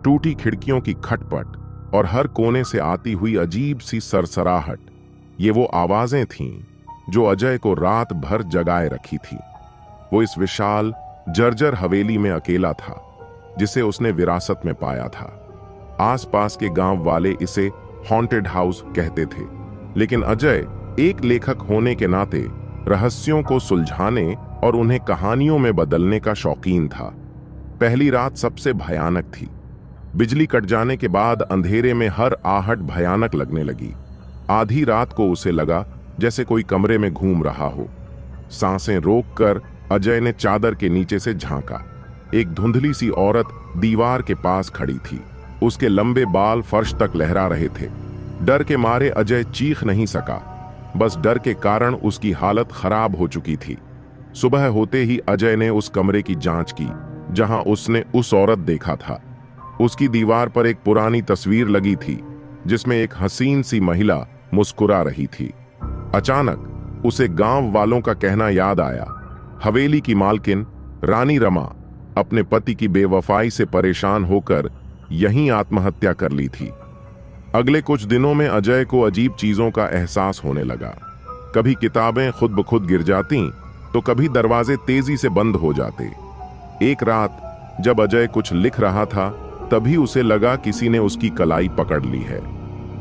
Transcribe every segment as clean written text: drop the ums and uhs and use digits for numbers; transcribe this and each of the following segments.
टूटी खिड़कियों की खटपट और हर कोने से आती हुई अजीब सी सरसराहट, ये वो आवाजें थीं जो अजय को रात भर जगाए रखी थी। वो इस विशाल जर्जर हवेली में अकेला था, जिसे उसने विरासत में पाया था। आसपास के गांव वाले इसे हॉन्टेड हाउस कहते थे, लेकिन अजय एक लेखक होने के नाते रहस्यों को सुलझाने और उन्हें कहानियों में बदलने का शौकीन था। पहली रात सबसे भयानक थी। बिजली कट जाने के बाद अंधेरे में हर आहट भयानक लगने लगी। आधी रात को उसे लगा जैसे कोई कमरे में घूम रहा हो। सांसें रोककर अजय ने चादर के नीचे से झांका। एक धुंधली सी औरत दीवार के पास खड़ी थी। उसके लंबे बाल फर्श तक लहरा रहे थे। डर के मारे अजय चीख नहीं सका, बस डर के कारण उसकी हालत खराब हो चुकी थी। सुबह होते ही अजय ने उस कमरे की जांच की जहां उसने उस औरत देखा था। उसकी दीवार पर एक पुरानी तस्वीर लगी थी जिसमें एक हसीन सी महिला मुस्कुरा रही थी। अचानक उसे गांव वालों का कहना याद आया। हवेली की मालकिन रानी रमा अपने पति की बेवफाई से परेशान होकर यहीं आत्महत्या कर ली थी। अगले कुछ दिनों में अजय को अजीब चीजों का एहसास होने लगा। कभी किताबें खुद ब खुद गिर जाती तो कभी दरवाजे तेजी से बंद हो जाते। एक रात जब अजय कुछ लिख रहा था, तभी उसे लगा किसी ने उसकी कलाई पकड़ ली है।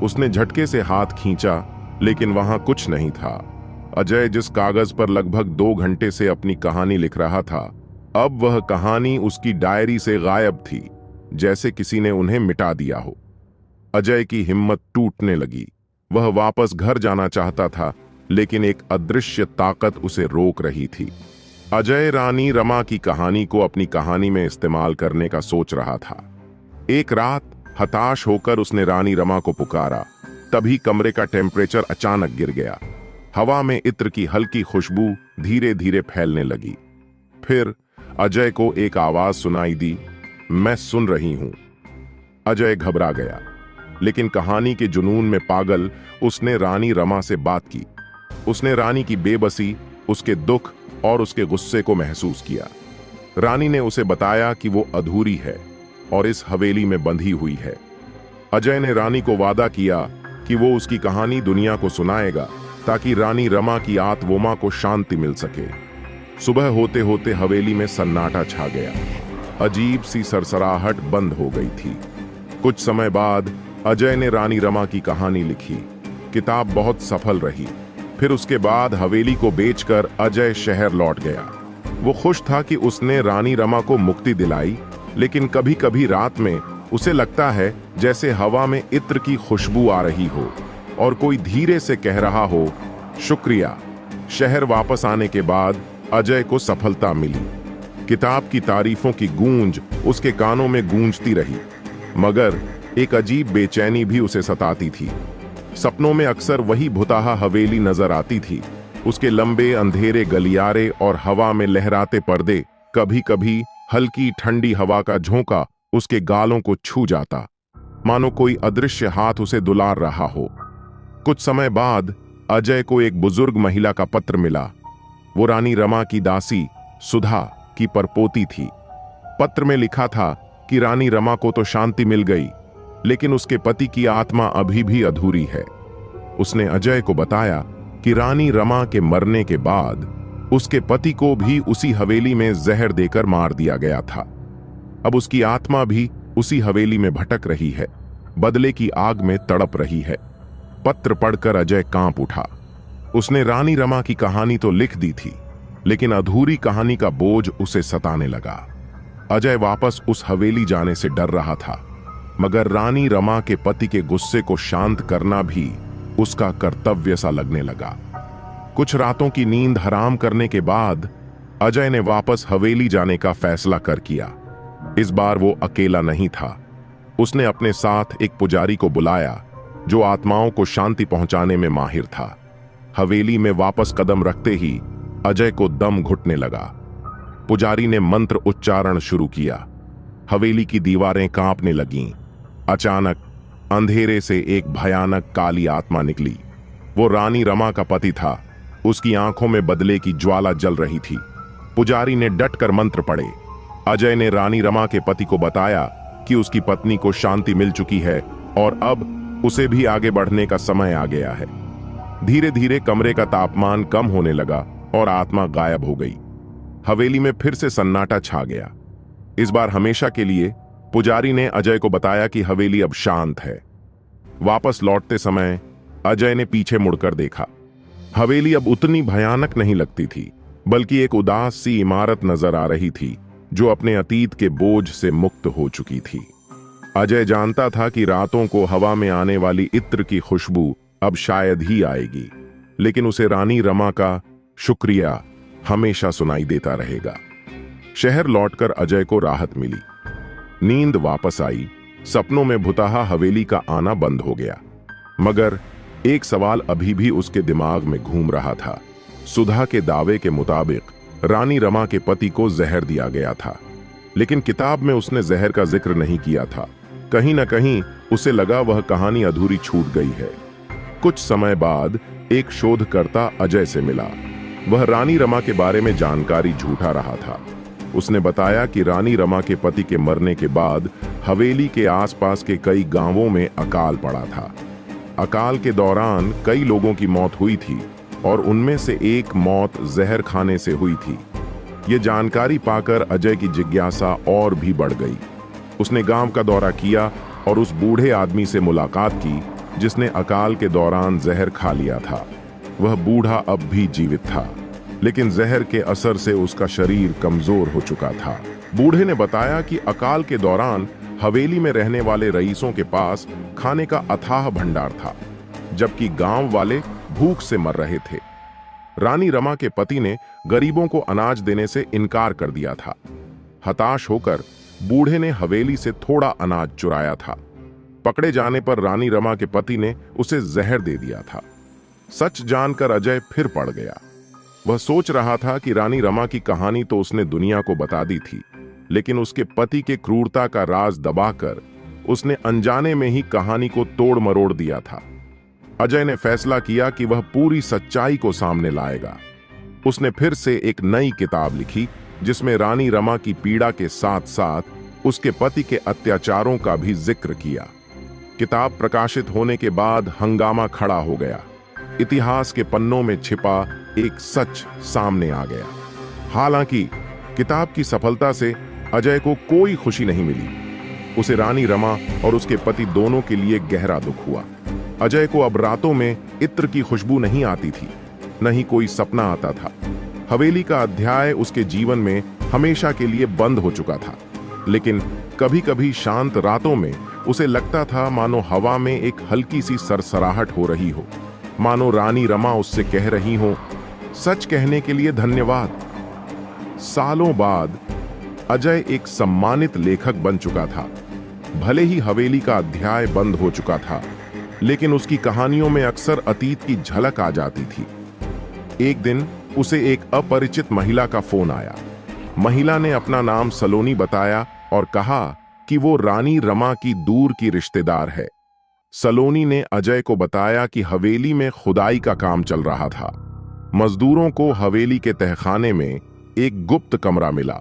उसने झटके से हाथ खींचा, लेकिन वहां कुछ नहीं था। अजय जिस कागज पर लगभग 2 घंटे से अपनी कहानी लिख रहा था, अब वह कहानी उसकी डायरी से गायब थी, जैसे किसी ने उन्हें मिटा दिया हो। अजय की हिम्मत टूटने लगी। वह वापस घर जाना चाहता था, लेकिन एक अदृश्य ताकत उसे रोक रही थी। अजय रानी रमा की कहानी को अपनी कहानी में इस्तेमाल करने का सोच रहा था। एक रात हताश होकर उसने रानी रमा को पुकारा। तभी कमरे का टेम्परेचर अचानक गिर गया। हवा में इत्र की हल्की खुशबू धीरे धीरे फैलने लगी। फिर अजय को एक आवाज सुनाई दी, मैं सुन रही हूं। अजय घबरा गया, लेकिन कहानी के जुनून में पागल उसने रानी रमा से बात की। उसने रानी की बेबसी, उसके दुख और उसके गुस्से को महसूस किया। रानी ने उसे बताया कि वो अधूरी है और इस हवेली में बंधी हुई है। अजय ने रानी को वादा किया कि वो उसकी कहानी दुनिया को सुनाएगा, ताकि रानी रमा की आत्मा को शांति मिल सके। सुबह होते होते हवेली में सन्नाटा छा गया। अजीब सी सरसराहट बंद हो गई थी। कुछ समय बाद अजय ने रानी रमा की कहानी लिखी। किताब बहुत सफल रही। फिर उसके बाद हवेली को बेचकर अजय शहर लौट गया। वो खुश था कि उसने रानी रमा को मुक्ति दिलाई, लेकिन कभी कभी रात में उसे लगता है जैसे हवा में इत्र की खुशबू आ रही हो और कोई धीरे से कह रहा हो, शुक्रिया। शहर वापस आने के बाद अजय को सफलता मिली। किताब की तारीफों की गूंज उसके कानों में गूंजती रही, मगर एक अजीब बेचैनी भी उसे सताती थी। सपनों में अक्सर वही भुताहा हवेली नजर आती थी। उसके लंबे अंधेरे गलियारे और हवा में लहराते पर्दे, कभी कभी हल्की ठंडी हवा का झोंका उसके गालों को छू जाता, मानो कोई अदृश्य हाथ उसे दुलार रहा हो। कुछ समय बाद अजय को एक बुजुर्ग महिला का पत्र मिला। वो रानी रमा की दासी सुधा की परपोती थी। पत्र में लिखा था कि रानी रमा को तो शांति मिल गई, लेकिन उसके पति की आत्मा अभी भी अधूरी है। उसने अजय को बताया कि रानी रमा के मरने के बाद उसके पति को भी उसी हवेली में जहर देकर मार दिया गया था। अब उसकी आत्मा भी उसी हवेली में भटक रही है, बदले की आग में तड़प रही है। पत्र पढ़कर अजय कांप उठा। उसने रानी रमा की कहानी तो लिख दी थी, लेकिन अधूरी कहानी का बोझ उसे सताने लगा। अजय वापस उस हवेली जाने से डर रहा था, मगर रानी रमा के पति के गुस्से को शांत करना भी उसका कर्तव्य सा लगने लगा। कुछ रातों की नींद हराम करने के बाद अजय ने वापस हवेली जाने का फैसला कर किया। इस बार वो अकेला नहीं था। उसने अपने साथ एक पुजारी को बुलाया जो आत्माओं को शांति पहुंचाने में माहिर था। हवेली में वापस कदम रखते ही अजय को दम घुटने लगा। पुजारी ने मंत्र उच्चारण शुरू किया। हवेली की दीवारें कांपने लगीं। अचानक अंधेरे से एक भयानक काली आत्मा निकली। वो रानी रमा का पति था। उसकी आंखों में बदले की ज्वाला जल रही थी। पुजारी ने डटकर मंत्र पढ़े। अजय ने रानी रमा के पति को बताया कि उसकी पत्नी को शांति मिल चुकी है और अब उसे भी आगे बढ़ने का समय आ गया है। धीरे धीरे कमरे का तापमान कम होने लगा और आत्मा गायब हो गई। हवेली में फिर से सन्नाटा छा गया। इस बार हमेशा के लिए पुजारी ने अजय को बताया कि हवेली अब शांत है। वापस लौटते समय अजय ने पीछे मुड़कर देखा। हवेली अब उतनी भयानक नहीं लगती थी, बल्कि एक उदास सी इमारत नजर आ रही थी जो अपने अतीत के बोझ से मुक्त हो चुकी थी। अजय जानता था कि रातों को हवा में आने वाली इत्र की खुशबू अब शायद ही आएगी, लेकिन उसे रानी रमा का शुक्रिया हमेशा सुनाई देता रहेगा। शहर लौटकर अजय को राहत मिली। नींद वापस आई। सपनों में भुताहा हवेली का आना बंद हो गया। मगर एक सवाल अभी भी उसके दिमाग में घूम रहा था। सुधा के दावे के मुताबिक रानी रमा के पति को जहर दिया गया था, लेकिन किताब में उसने जहर का जिक्र नहीं किया था। कहीं ना कहीं उसे लगा वह कहानी अधूरी छूट गई है। कुछ समय बाद एक शोधकर्ता अजय से मिला। वह रानी रमा के बारे में जानकारी झूठा रहा था। उसने बताया कि रानी रमा के पति के मरने के बाद हवेली के आसपास के कई गांवों में अकाल पड़ा था। अकाल के दौरान कई लोगों की मौत हुई थी और उनमें से एक मौत जहर खाने से हुई थी। ये जानकारी पाकर अजय की जिज्ञासा और भी बढ़ गई। उसने गांव का दौरा किया और उस बूढ़े आदमी से मुलाकात की जिसने अकाल के दौरान जहर खा लिया था। वह बूढ़ा अब भी जीवित था, लेकिन जहर के असर से उसका शरीर कमजोर हो चुका था। बूढ़े ने बताया कि अकाल के दौरान हवेली में रहने वाले रईसों के पास खाने का अथाह भंडार था, जबकि गांव वाले भूख से मर रहे थे। रानी रमा के पति ने गरीबों को अनाज देने से इनकार कर दिया था। हताश होकर बूढ़े ने हवेली से थोड़ा अनाज चुराया था। पकड़े जाने पर रानी रमा के पति ने उसे जहर दे दिया था। सच जानकर अजय फिर पड़ गया। वह सोच रहा था कि रानी रमा की कहानी तो उसने दुनिया को बता दी थी, लेकिन उसके पति के क्रूरता का राज दबाकर उसने अनजाने में ही कहानी को तोड़ मरोड़ दिया था। अजय ने फैसला किया कि वह पूरी सच्चाई को सामने लाएगा। उसने फिर से एक नई किताब लिखी जिसमें रानी रमा की पीड़ा के साथ साथ उसके पति के अत्याचारों का भी जिक्र किया। किताब प्रकाशित होने के बाद हंगामा खड़ा हो गया। इतिहास के पन्नों में छिपा एक सच सामने आ गया। हालांकि किताब की सफलता से अजय को कोई खुशी नहीं मिली। उसे रानी रमा और उसके पति दोनों के लिए गहरा दुख हुआ। अजय को अब रातों में इत्र की खुशबू नहीं आती थी, न ही कोई सपना आता था। हवेली का अध्याय उसके जीवन में हमेशा के लिए बंद हो चुका था, लेकिन कभी कभी शांत रातों में उसे लगता था मानो हवा में एक हल्की सी सरसराहट हो रही हो, मानो रानी रमा उससे कह रही हो, सच कहने के लिए धन्यवाद। सालों बाद अजय एक सम्मानित लेखक बन चुका था। भले ही हवेली का अध्याय बंद हो चुका था, लेकिन उसकी कहानियों में अक्सर अतीत की झलक आ जाती थी। एक दिन उसे एक अपरिचित महिला का फोन आया। महिला ने अपना नाम सलोनी बताया और कहा कि वो रानी रमा की दूर की रिश्तेदार है। सलोनी ने अजय को बताया कि हवेली में खुदाई का काम चल रहा था। मजदूरों को हवेली के तहखाने में एक गुप्त कमरा मिला।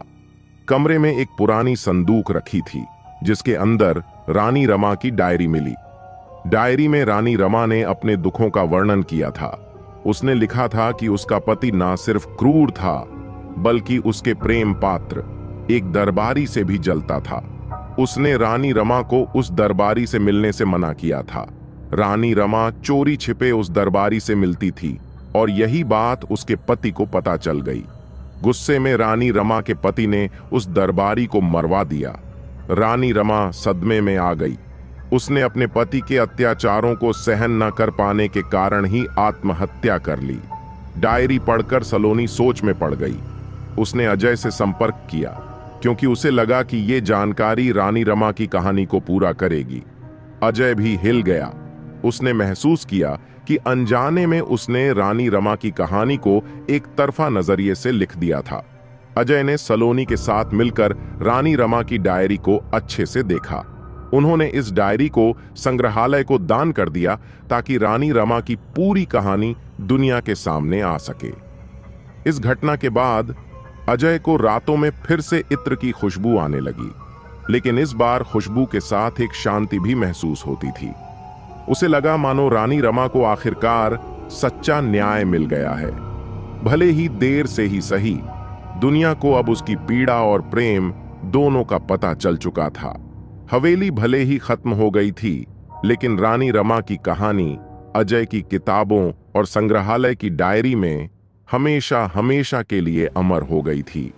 कमरे में एक पुरानी संदूक रखी थी जिसके अंदर रानी रमा की डायरी मिली। डायरी में रानी रमा ने अपने दुखों का वर्णन किया था। उसने लिखा था कि उसका पति ना सिर्फ क्रूर था, बल्कि उसके प्रेम पात्र एक दरबारी से भी जलता था। उसने रानी रमा को उस दरबारी से मिलने से मना किया था। रानी रमा चोरी छिपे उस दरबारी से मिलती थी और यही बात उसके पति को पता चल गई। गुस्से में रानी रमा के पति ने उस दरबारी को मरवा दिया। रानी रमा सदमे में आ गई। उसने अपने पति के अत्याचारों को सहन न कर पाने के कारण ही आत्महत्या कर ली। डायरी पढ़कर सलोनी सोच में पड़ गई। उसने अजय से संपर्क किया क्योंकि उसे लगा कि ये जानकारी रानी रमा की कहानी को पूरा करेगी। अजय भी हिल गया। उसने महसूस किया कि अनजाने में उसने रानी रमा की कहानी को एक तरफा नजरिए से लिख दिया था। अजय ने सलोनी के साथ मिलकर रानी रमा की डायरी को अच्छे से देखा। उन्होंने इस डायरी को संग्रहालय को दान कर दिया ताकि रानी रमा की पूरी कहानी दुनिया के सामने आ सके। इस घटना के बाद अजय को रातों में फिर से इत्र की खुशबू आने लगी। लेकिन इस बार खुशबू के साथ एक शांति भी महसूस होती थी। उसे लगा मानो रानी रमा को आखिरकार सच्चा न्याय मिल गया है। भले ही देर से ही सही, दुनिया को अब उसकी पीड़ा और प्रेम दोनों का पता चल चुका था। हवेली भले ही खत्म हो गई थी, लेकिन रानी रमा की कहानी अजय की किताबों और संग्रहालय की डायरी में हमेशा हमेशा के लिए अमर हो गई थी।